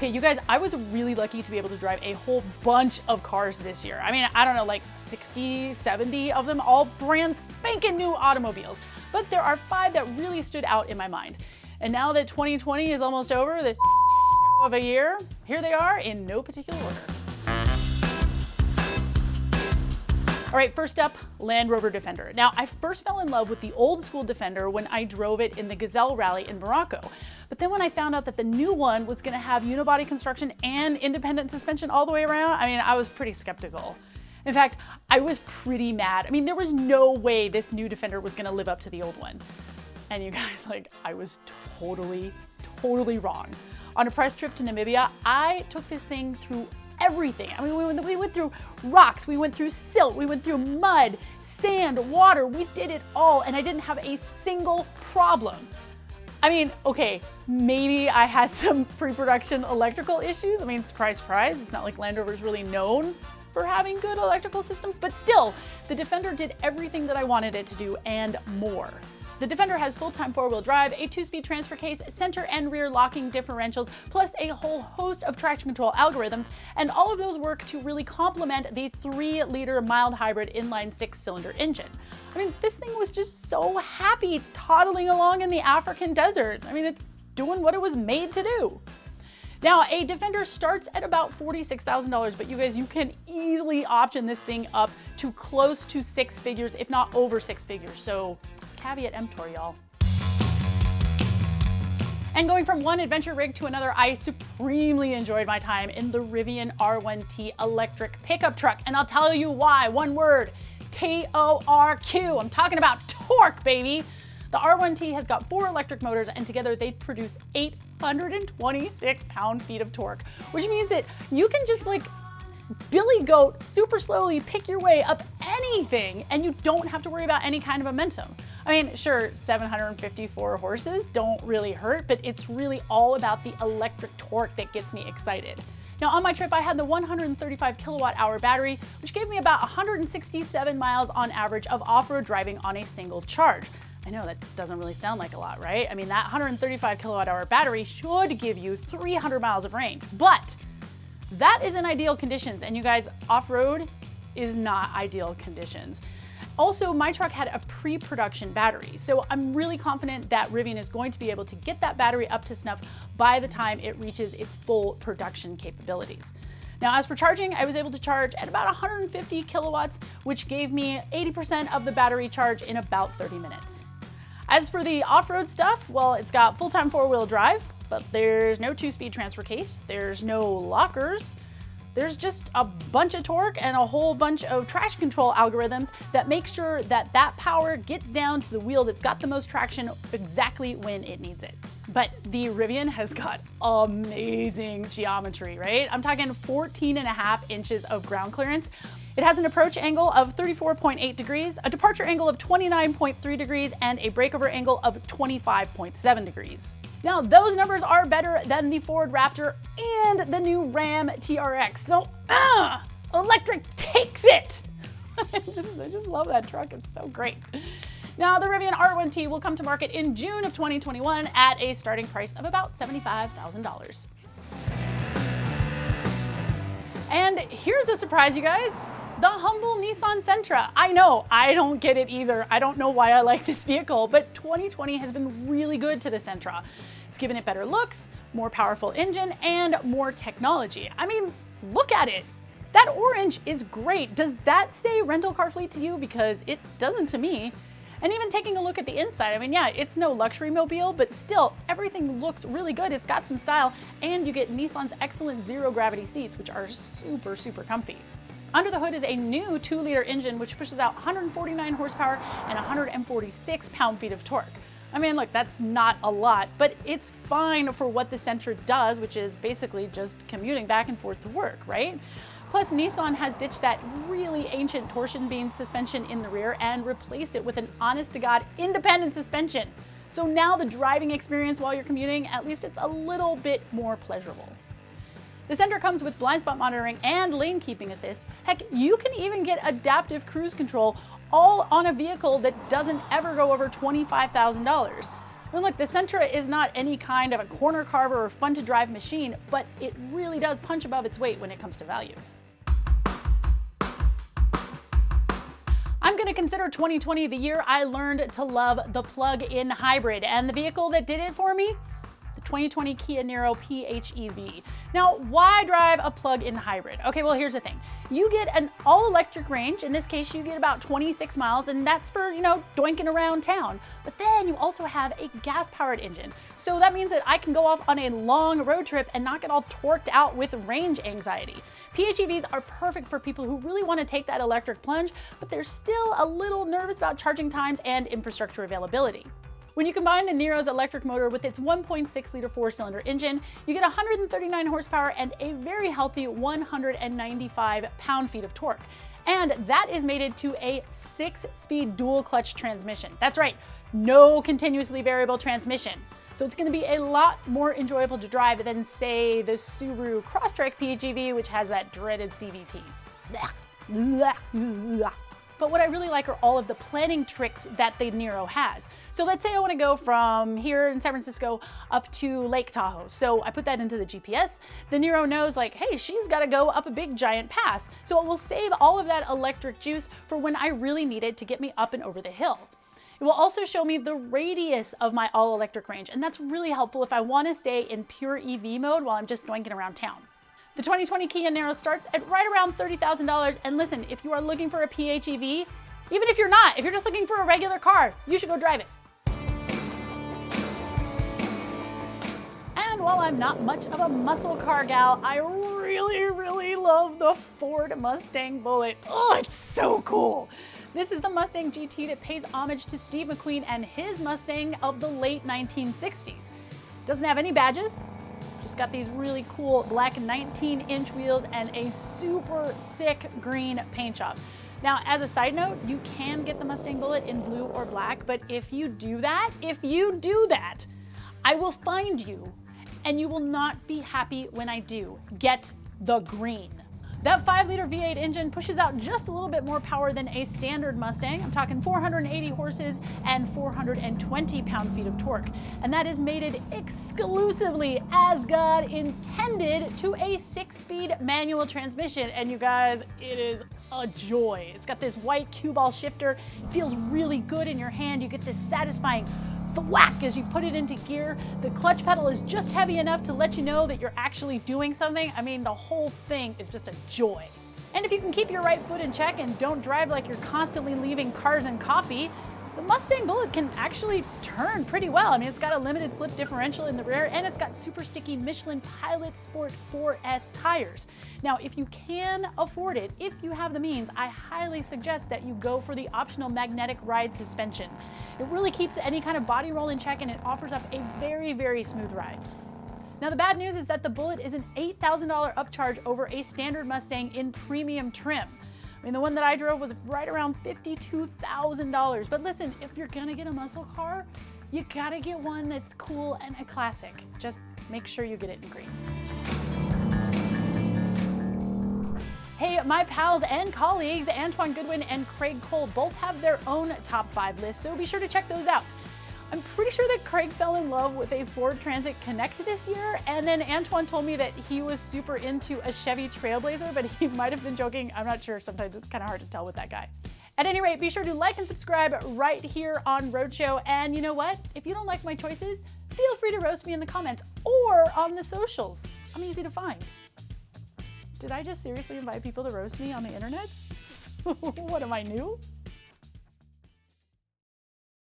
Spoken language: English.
Okay, you guys, I was really lucky to be able to drive a whole bunch of cars this year. I mean, I don't know, like 60, 70 of them, all brand spanking new automobiles. But there are 5 that really stood out in my mind. And now that 2020 is almost over, the of a year, here they are in no particular order. All right, first up, Land Rover Defender. Now, I first fell in love with the old school Defender when I drove it in the Gazelle Rally in Morocco. But then when I found out that the new one was gonna have unibody construction and independent suspension all the way around, I mean, I was pretty skeptical. In fact, I was pretty mad. I mean, there was no way this new Defender was gonna live up to the old one. And you guys, like, I was totally wrong. On a press trip to Namibia, I took this thing through everything. I mean, we went through rocks, we went through silt, we went through mud, sand, water, we did it all, and I didn't have a single problem. I mean, okay, maybe I had some pre-production electrical issues. I mean, surprise, surprise, it's not like Land Rover's really known for having good electrical systems, but still, the Defender did everything that I wanted it to do and more. The Defender has full-time 4-wheel drive, a 2-speed transfer case, center and rear locking differentials, plus a whole host of traction control algorithms, and all of those work to really complement the 3-liter mild hybrid inline 6-cylinder engine. I mean, this thing was just so happy toddling along in the African desert. I mean, it's doing what it was made to do. Now, a Defender starts at about $46,000, but you guys, you can easily option this thing up to close to 6 figures, if not over 6 figures. So caveat emptor, y'all. And going from one adventure rig to another, I supremely enjoyed my time in the Rivian R1T electric pickup truck. And I'll tell you why, one word, T-O-R-Q. I'm talking about torque, baby. The R1T has got 4 electric motors, and together they produce 826 pound-feet of torque, which means that you can just like Billy Goat super slowly pick your way up anything, and you don't have to worry about any kind of momentum. I mean, sure, 754 horses don't really hurt, but it's really all about the electric torque that gets me excited. Now, on my trip, I had the 135 kilowatt hour battery, which gave me about 167 miles on average of off-road driving on a single charge. I know that doesn't really sound like a lot, right? I mean, that 135 kilowatt hour battery should give you 300 miles of range, but that is in ideal conditions, and you guys, off-road is not ideal conditions. Also, my truck had a pre-production battery, so I'm really confident that Rivian is going to be able to get that battery up to snuff by the time it reaches its full production capabilities. Now, as for charging, I was able to charge at about 150 kilowatts, which gave me 80% of the battery charge in about 30 minutes. As for the off-road stuff, well, it's got full-time 4-wheel drive, but there's no 2-speed transfer case, there's no lockers, there's just a bunch of torque and a whole bunch of traction control algorithms that make sure that that power gets down to the wheel that's got the most traction exactly when it needs it. But the Rivian has got amazing geometry, right? I'm talking 14.5 inches of ground clearance. It has an approach angle of 34.8 degrees, a departure angle of 29.3 degrees, and a breakover angle of 25.7 degrees. Now, those numbers are better than the Ford Raptor and the new Ram TRX. So, electric takes it. I just love that truck. It's so great. Now, the Rivian R1T will come to market in June of 2021 at a starting price of about $75,000. And here's a surprise, you guys. The humble Nissan Sentra. I know, I don't get it either. I don't know why I like this vehicle, but 2020 has been really good to the Sentra. It's given it better looks, more powerful engine, and more technology. I mean, look at it. That orange is great. Does that say rental car fleet to you? Because it doesn't to me. And even taking a look at the inside, I mean, yeah, it's no luxury mobile, but still, everything looks really good. It's got some style, and you get Nissan's excellent zero-gravity seats, which are super, super comfy. Under the hood is a new 2-liter engine, which pushes out 149 horsepower and 146 pound-feet of torque. I mean, look, that's not a lot, but it's fine for what the Sentra does, which is basically just commuting back and forth to work, right? Plus, Nissan has ditched that really ancient torsion beam suspension in the rear and replaced it with an honest-to-God independent suspension. So now the driving experience while you're commuting, at least it's a little bit more pleasurable. The Sentra comes with blind spot monitoring and lane keeping assist. Heck, you can even get adaptive cruise control all on a vehicle that doesn't ever go over $25,000. I mean, look, the Sentra is not any kind of a corner carver or fun to drive machine, but it really does punch above its weight when it comes to value. I'm going to consider 2020 the year I learned to love the plug-in hybrid, and the vehicle that did it for me? The 2020 Kia Niro PHEV. Now, why drive a plug-in hybrid? Okay, well, here's the thing. You get an all-electric range. In this case, you get about 26 miles, and that's for, doinking around town. But then you also have a gas-powered engine. So that means that I can go off on a long road trip and not get all torqued out with range anxiety. PHEVs are perfect for people who really want to take that electric plunge, but they're still a little nervous about charging times and infrastructure availability. When you combine the Niro's electric motor with its 1.6-liter four-cylinder engine, you get 139 horsepower and a very healthy 195 pound-feet of torque. And that is mated to a 6-speed dual-clutch transmission. That's right, no continuously variable transmission. So it's going to be a lot more enjoyable to drive than, say, the Subaru Crosstrek PHEV, which has that dreaded CVT. But what I really like are all of the planning tricks that the Niro has. So let's say I want to go from here in San Francisco up to Lake Tahoe. So I put that into the GPS. The Niro knows, like, hey, she's got to go up a big giant pass. So it will save all of that electric juice for when I really need it to get me up and over the hill. It will also show me the radius of my all-electric range, and that's really helpful if I want to stay in pure EV mode while I'm just doinking around town. The 2020 Kia Niro starts at right around $30,000, and listen, if you are looking for a PHEV, even if you're not, if you're just looking for a regular car, you should go drive it. And while I'm not much of a muscle car gal, I really love the Ford Mustang Bullitt. Oh, it's so cool. This is the Mustang GT that pays homage to Steve McQueen and his Mustang of the late 1960s. Doesn't have any badges. Just got these really cool black 19-inch wheels and a super sick green paint job. Now, as a side note, you can get the Mustang Bullitt in blue or black, but if you do that, I will find you, and you will not be happy when I do. Get the green. That 5-liter V8 engine pushes out just a little bit more power than a standard Mustang. I'm talking 480 horses and 420 pound-feet of torque. And that is mated exclusively, as God intended, to a 6-speed manual transmission. And you guys, it is a joy. It's got this white cue ball shifter. It feels really good in your hand. You get this satisfying thwack as you put it into gear. The clutch pedal is just heavy enough to let you know that you're actually doing something. I mean, the whole thing is just a joy. And if you can keep your right foot in check and don't drive like you're constantly leaving cars and coffee, the Mustang Bullitt can actually turn pretty well. I mean, it's got a limited slip differential in the rear, and it's got super sticky Michelin Pilot Sport 4S tires. Now, if you can afford it, if you have the means, I highly suggest that you go for the optional magnetic ride suspension. It really keeps any kind of body roll in check, and it offers up a very smooth ride. Now, the bad news is that the Bullitt is an $8,000 upcharge over a standard Mustang in premium trim. I mean, the one that I drove was right around $52,000. But listen, if you're gonna get a muscle car, you gotta get one that's cool and a classic. Just make sure you get it in green. Hey, my pals and colleagues, Antoine Goodwin and Craig Cole, both have their own top 5 lists, so be sure to check those out. I'm pretty sure that Craig fell in love with a Ford Transit Connect this year, and then Antoine told me that he was super into a Chevy Trailblazer, but he might have been joking. I'm not sure. Sometimes it's kind of hard to tell with that guy. At any rate, be sure to like and subscribe right here on Roadshow, and you know what? If you don't like my choices, feel free to roast me in the comments or on the socials. I'm easy to find. Did I just seriously invite people to roast me on the internet? What am I, new?